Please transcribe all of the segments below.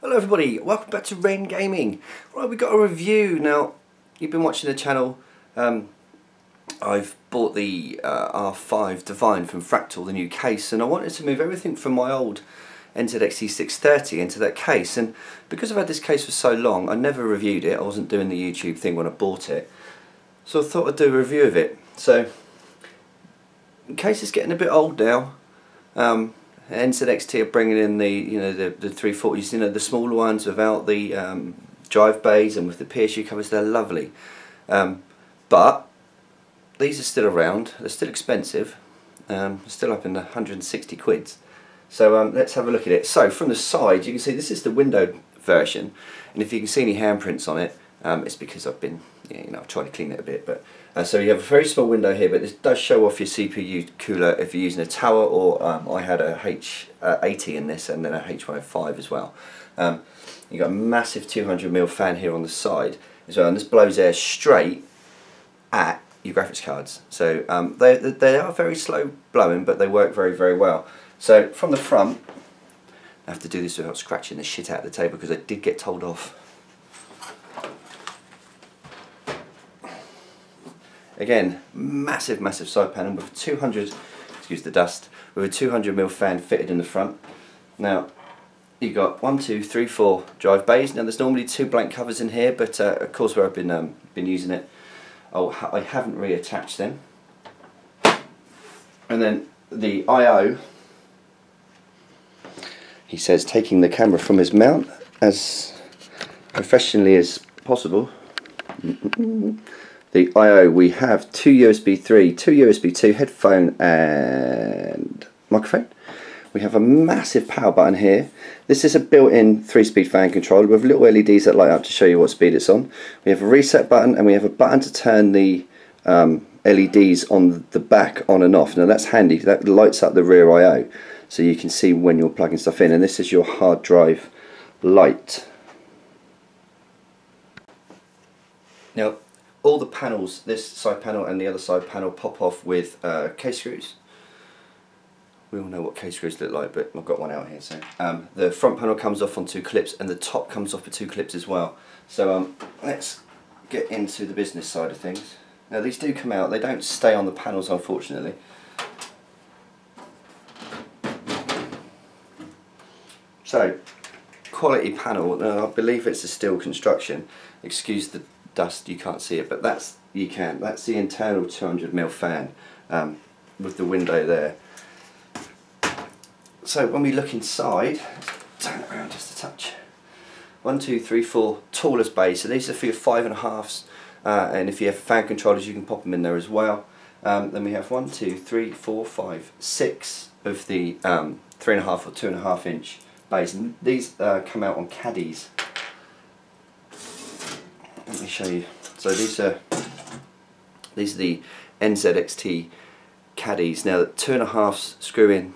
Hello everybody, welcome back to Rain Gaming. Right, we got a review now. You've been watching the channel. I've bought the R5 Divine from Fractal, the new case, and I wanted to move everything from my old NZXT 630 into that case. And because I've had this case for so long, I never reviewed it. I wasn't doing the YouTube thing when I bought it, so I thought I'd do a review of it. So, the case is getting a bit old now. NZXT are bringing in the the 340s, the smaller ones without the drive bays and with the PSU covers. They're lovely, but these are still around. They're still expensive, still up in the 160 quids. So let's have a look at it. So from the side you can see this is the windowed version, and if you can see any handprints on it, it's because I've been I've tried to clean it a bit. But so you have a very small window here, but this does show off your CPU cooler if you're using a tower, or I had a H80 in this and then a H105 as well. You've got a massive 200mm fan here on the side as well, and this blows air straight at your graphics cards. So they are very slow blowing, but they work very, very well. So from the front, I have to do this without scratching the shit out of the table because I did get told off. Again, massive side panel with a 200, excuse the dust, with a 200mm fan fitted in the front. Now, you've got 1, 2, 3, 4 drive bays. Now there's normally 2 blank covers in here, but of course where I've been using it, I haven't reattached them. And then the I/O, he says taking the camera from his mount as professionally as possible. The I/O, we have 2 USB 3, 2 USB 2, headphone and microphone. We have a massive power button here. This is a built-in 3-speed fan controller with little LEDs that light up to show you what speed it's on. We have a reset button, and we have a button to turn the LEDs on the back on and off. Now that's handy, that lights up the rear I/O so you can see when you're plugging stuff in, and this is your hard drive light. Now all the panels, this side panel and the other side panel, pop off with case screws. We all know what case screws look like, but I've got one out here. So the front panel comes off on 2 clips, and the top comes off with 2 clips as well. So let's get into the business side of things. Now these do come out, they don't stay on the panels unfortunately. So, quality panel. Now I believe it's a steel construction. Excuse the dust, you can't see it, but that's the internal 200mm fan with the window there. So when we look inside, turn it around just a touch. 1, 2, 3, 4 tallest bays. So these are for your 5.5s, and if you have fan controllers you can pop them in there as well. Then we have 1, 2, 3, 4, 5, 6 of the 3.5 or 2.5 inch bays, and these come out on caddies. Let me show you. So these are the NZXT caddies. Now the 2.5s screw in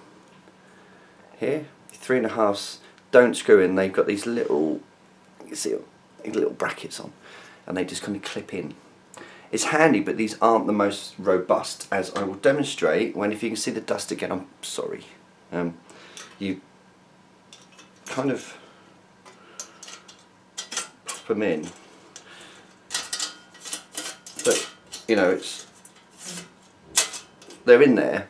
here, 3.5s don't screw in. They've got these little, you can see these little brackets on, and they just kind of clip in. It's handy, but these aren't the most robust, as I will demonstrate when, if you can see the dust again, I'm sorry. You kind of pop them in. But they're in there.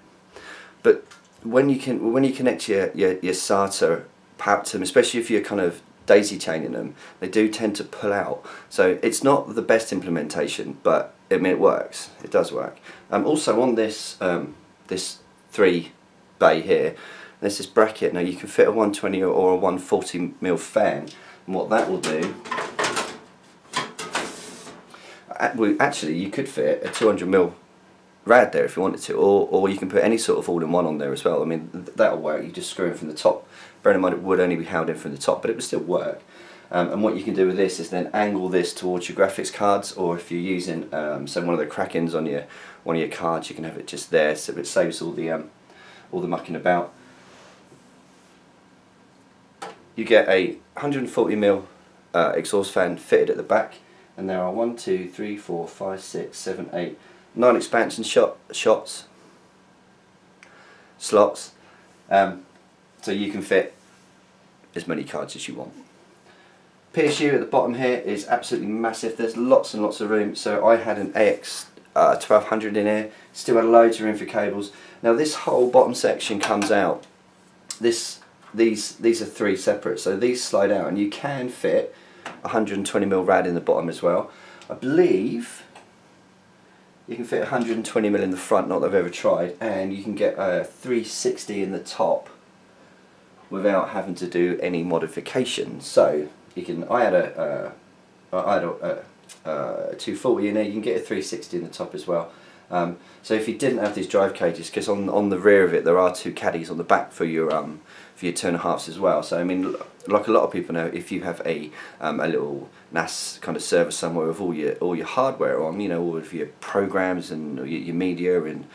But when you connect your SATA power to them, especially if you're kind of daisy chaining them, they do tend to pull out. So it's not the best implementation, but I mean it works. It does work. Also on this this 3 bay here, there's this bracket. Now you can fit a 120 or a 140mm fan, and what that will do. Actually, you could fit a 200mm rad there if you wanted to, or you can put any sort of all-in-one on there as well. I mean, that'll work. You just screw in from the top. Bear in mind it would only be held in from the top, but it would still work. And what you can do with this is then angle this towards your graphics cards, or if you're using say one of the crack-ins on one of your cards, you can have it just there, so it saves all the mucking about. You get a 140mm exhaust fan fitted at the back. And there are 1, 2, 3, 4, 5, 6, 7, 8, 9 expansion slots, so you can fit as many cards as you want. PSU at the bottom here is absolutely massive. There's lots and lots of room. So I had an AX 1200 in here, still had loads of room for cables. Now this whole bottom section comes out. These are three separate, so these slide out, and you can fit 120mm rad in the bottom as well. I believe you can fit 120mm in the front, not that I've ever tried, and you can get a 360 in the top without having to do any modifications. So you can. I had a 240 in there. You can get a 360 in the top as well. So if you didn't have these drive cages, because on the rear of it there are two caddies on the back for your 2.5s as well. So I mean, like a lot of people know, if you have a little NAS kind of server somewhere with all your hardware on, you know, all of your programs and your media and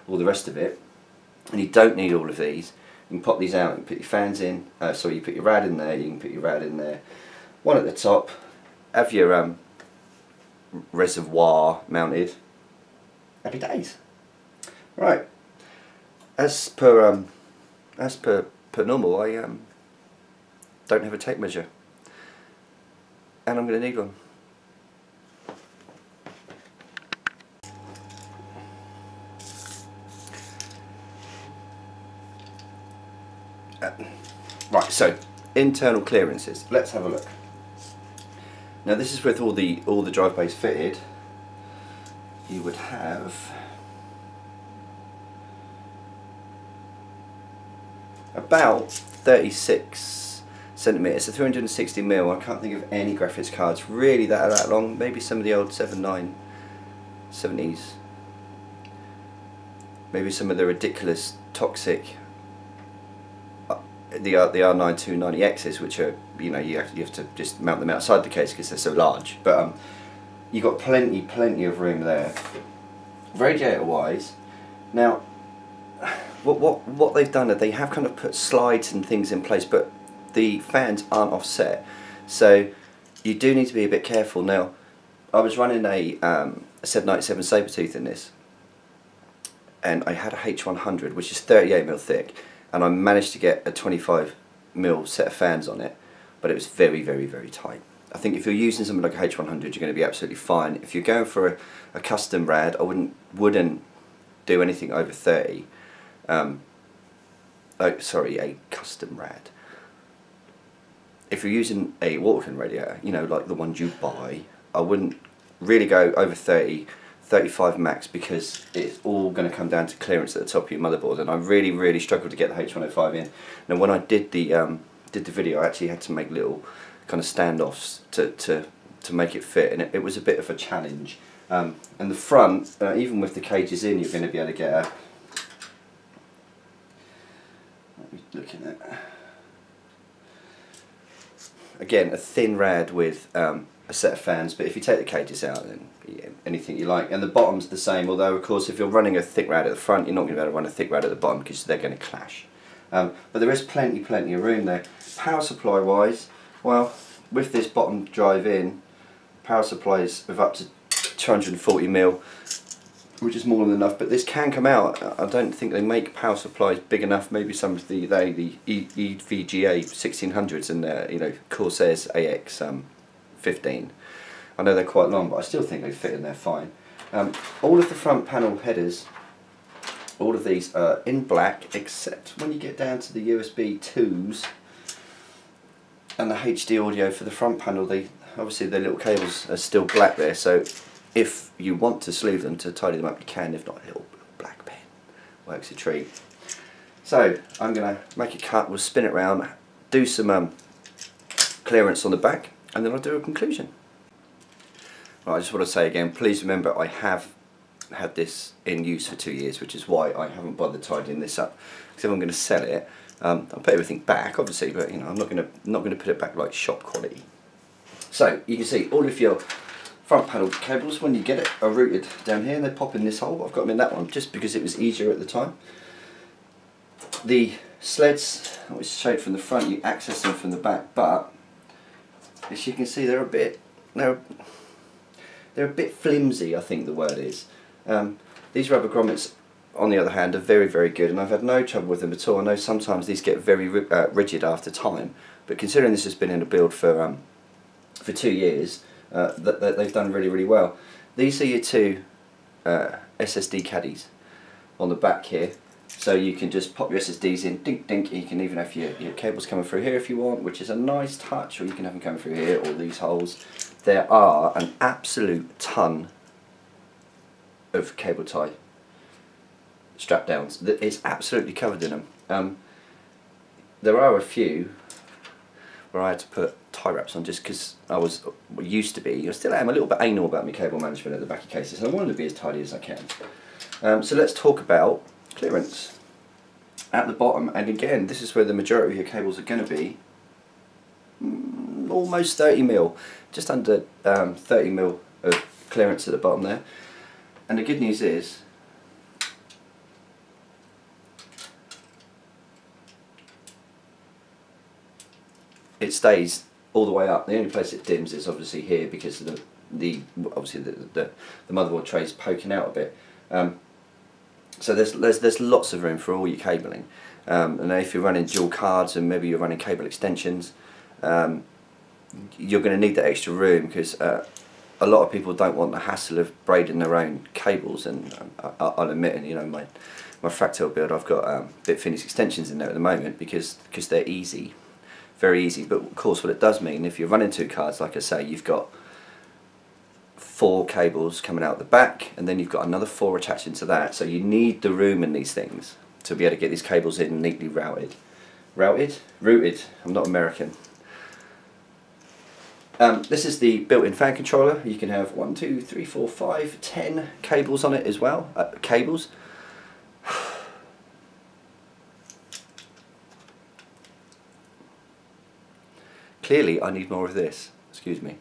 all the rest of it, and you don't need all of these, you can pop these out and put your fans in. So you put your rad in there. You can put your rad in there. One at the top. Have your reservoir mounted. Happy days. Right. As per normal, I don't have a tape measure, and I'm going to need one. Right. So internal clearances. Let's have a look. Now this is with all the drive bays fitted. You would have about 36 centimeters, so 360mm. I can't think of any graphics cards really that are that long. Maybe some of the old 7970s. Maybe some of the ridiculous toxic the R9290Xs, which are, you know, you have to just mount them outside the case because they're so large. But you've got plenty of room there. Radiator wise, now what they've done is they have kind of put slides and things in place, but the fans aren't offset, so you do need to be a bit careful. Now I was running a 797 Sabertooth in this, and I had a H100 which is 38mm thick, and I managed to get a 25mm set of fans on it, but it was very tight. I think if you're using something like a H100, you're going to be absolutely fine. If you're going for a custom rad, I wouldn't do anything over 30. Oh, sorry, a custom rad. If you're using a water radiator, you know, like the ones you buy, I wouldn't really go over 30, 35 max, because it's all going to come down to clearance at the top of your motherboard, and I really struggled to get the H105 in. Now when I did the video, I actually had to make little kind of standoffs to make it fit, and it was a bit of a challenge. And the front, even with the cages in, you're going to be able to get a, what are we looking at? Again, a thin rad with a set of fans, but if you take the cages out, then yeah, anything you like. And the bottom's the same, although of course if you're running a thick rad at the front, you're not going to be able to run a thick rad at the bottom because they're going to clash. But there is plenty of room there. Power supply wise, well, with this bottom drive in, power supplies of up to 240mm, which is more than enough, but this can come out. I don't think they make power supplies big enough. Maybe some of the EVGA 1600s and you know, Corsairs AX 15. I know they're quite long, but I still think they fit in there fine. All of the front panel headers, all of these are in black, except when you get down to the USB 2s and the HD audio for the front panel. Obviously the little cables are still black there, so if you want to sleeve them to tidy them up, you can. If not, a little black pen works a treat. So I'm going to make a cut, we'll spin it around, do some clearance on the back, and then I'll do a conclusion. Right, I just want to say again, please remember I have had this in use for 2 years, which is why I haven't bothered tidying this up, because if I'm going to sell it, I'll put everything back obviously, but you know, I'm not going to put it back like shop quality. So you can see all of your front panel cables, when you get it, are routed down here, and they pop in this hole. I've got them in that one just because it was easier at the time. The sleds, which showed from the front, you access them from the back, but as you can see, they're a bit flimsy, I think the word is. These rubber grommets, on the other hand, are very good, and I've had no trouble with them at all. I know sometimes these get very rigid after time, but considering this has been in a build for for 2 years, that they've done really, really well. These are your two SSD caddies on the back here, so you can just pop your SSDs in, dink dink. You can even have your cables coming through here if you want, which is a nice touch, or you can have them coming through here, or these holes. There are an absolute ton of cable tie strap downs. It's absolutely covered in them. There are a few where I had to put tie wraps on just because I used to be, I still am, a little bit anal about my cable management at the back of cases, and I wanted to be as tidy as I can. So let's talk about clearance at the bottom, and again, this is where the majority of your cables are going to be. Almost 30 mil, just under 30 mil of clearance at the bottom there. And the good news is, it stays all the way up. The only place it dims is obviously here because of the motherboard tray is poking out a bit. So there's lots of room for all your cabling. And if you're running dual cards and maybe you're running cable extensions, you're going to need that extra room because a lot of people don't want the hassle of braiding their own cables. And I'll admit, and you know, my Fractal build, I've got Bitfinex extensions in there at the moment because they're easy. Very easy, but of course what it does mean, if you're running two cards, like I say, you've got 4 cables coming out the back, and then you've got another 4 attached into that, so you need the room in these things to be able to get these cables in neatly routed. Routed, I'm not American. This is the built-in fan controller. You can have 1, 2, 3, 4, 5, 10 cables on it as well, cables. Clearly I need more of this, excuse me.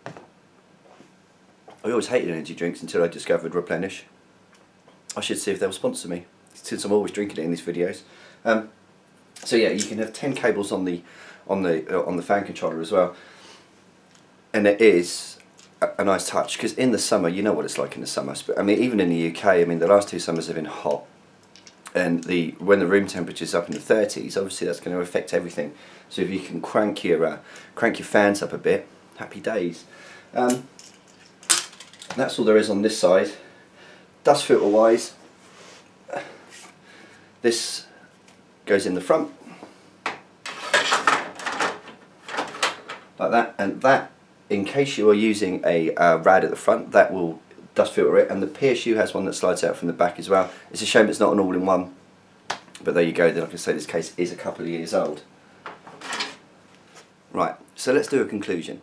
I always hated energy drinks until I discovered Replenish. I should see if they'll sponsor me, since I'm always drinking it in these videos. So yeah, you can have 10 cables on the fan controller as well, and it is a nice touch because in the summer, you know what it's like in the summer. I mean, even in the UK, I mean, the last 2 summers have been hot. And when the room temperature is up in the 30s, obviously that's going to affect everything. So if you can crank your fans up a bit, happy days. That's all there is on this side. Dust filter wise, this goes in the front like that, and that, in case you are using a rad at the front, that will dust filter it, and the PSU has one that slides out from the back as well. It's a shame it's not an all-in-one, but there you go. Then, like I say, this case is a couple of years old. Right, so let's do a conclusion.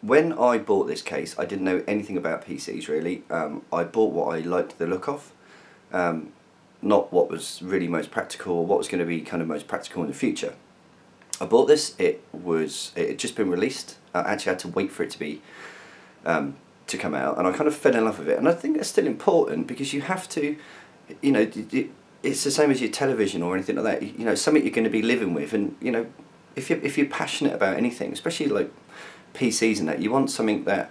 When I bought this case, I didn't know anything about PCs really. I bought what I liked the look of, not what was really most practical or what was going to be kind of most practical in the future. I bought this, it had just been released. I actually had to wait for it to be to come out, and I kind of fell in love with it, and I think that's still important because you have to, you know, it's the same as your television or anything like that. You know, something you're going to be living with, and you know, if you're passionate about anything, especially like PCs and that, you want something that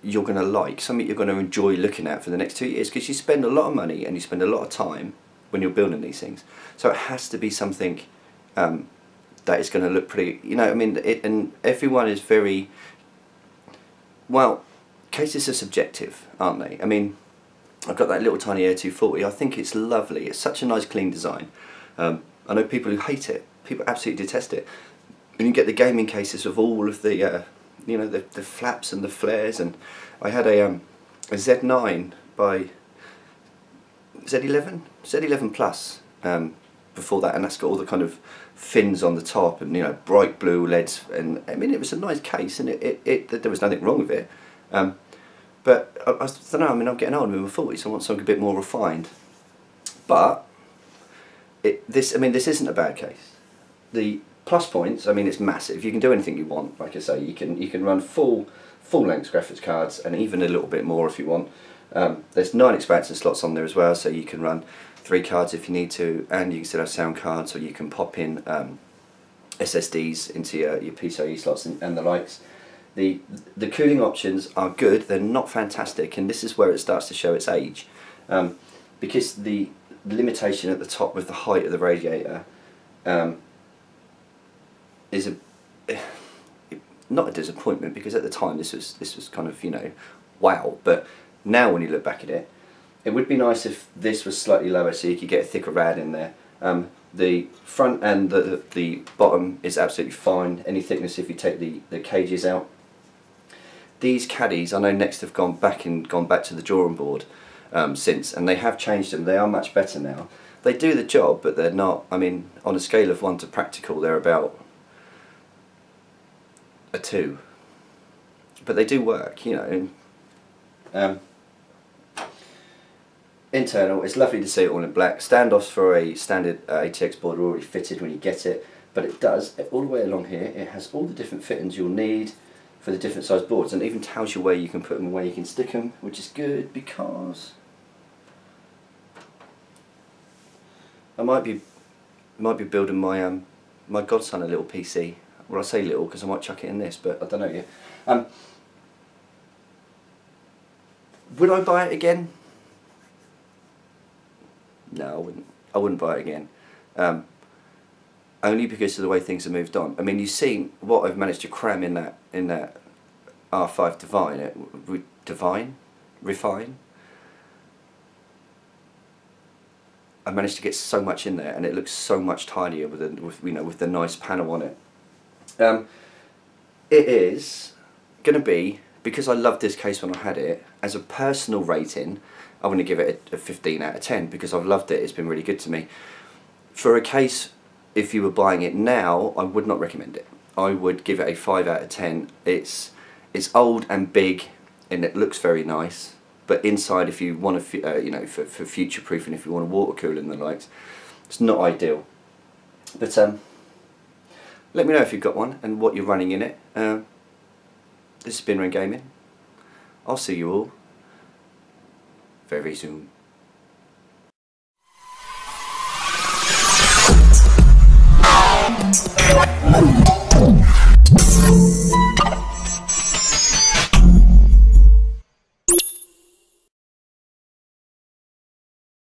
you're going to like, something you're going to enjoy looking at for the next 2 years, because you spend a lot of money and you spend a lot of time when you're building these things. So it has to be something that is going to look pretty, you know, I mean, and everyone is very, well, cases are subjective, aren't they? I mean, I've got that little tiny Air 240, I think it's lovely, it's such a nice clean design. I know people who hate it, people absolutely detest it. And you get the gaming cases with all of the, you know, the flaps and the flares, and I had a Z9 by Z11 Plus before that, and that's got all the kind of fins on the top and, you know, bright blue LEDs, and I mean, it was a nice case, and there was nothing wrong with it. But I don't know, I mean, I'm getting old, I'm in my 40s, I want something a bit more refined. But this isn't a bad case. The plus points, I mean, it's massive. You can do anything you want. Like I say, you can run full length graphics cards, and even a little bit more if you want. There's 9 expansion slots on there as well, so you can run 3 cards if you need to, and you can still have sound cards, or you can pop in SSDs into your PCIe slots and the likes. The cooling options are good, they're not fantastic, and this is where it starts to show its age, because the limitation at the top with the height of the radiator is not a disappointment, because at the time this was kind of, you know, wow. But now when you look back at it, it would be nice if this was slightly lower so you could get a thicker rad in there. The front and the bottom is absolutely fine, any thickness if you take the cages out. These caddies, I know Next have gone back to the drawing board since, and they have changed them. They are much better now. They do the job, but they're not, I mean, on a scale of 1 to practical, they're about a 2. But they do work, you know. And, internal, it's lovely to see it all in black. Standoffs for a standard ATX board are already fitted when you get it, but it does, all the way along here, it has all the different fittings you'll need for the different size boards, and it even tells you where you can put them and where you can stick them, which is good, because I might be building my my godson a little PC. Well, I say little because I might chuck it in this, but I don't know yet. Would I buy it again? No, I wouldn't buy it again. Only because of the way things have moved on. I mean, you've seen what I've managed to cram in that R5 Refine. I managed to get so much in there, and it looks so much tinier with the nice panel on it. It is going to be, because I loved this case when I had it, as a personal rating, I'm going to give it a 15 out of 10 because I've loved it. It's been really good to me. For a case, if you were buying it now, I would not recommend it. I would give it a 5 out of 10. It's old and big, and it looks very nice. But inside, if you want to, you know, for future proofing, if you want a water cooler and the likes, it's not ideal. But let me know if you've got one and what you're running in it. This has been Ren Gaming. I'll see you all very soon.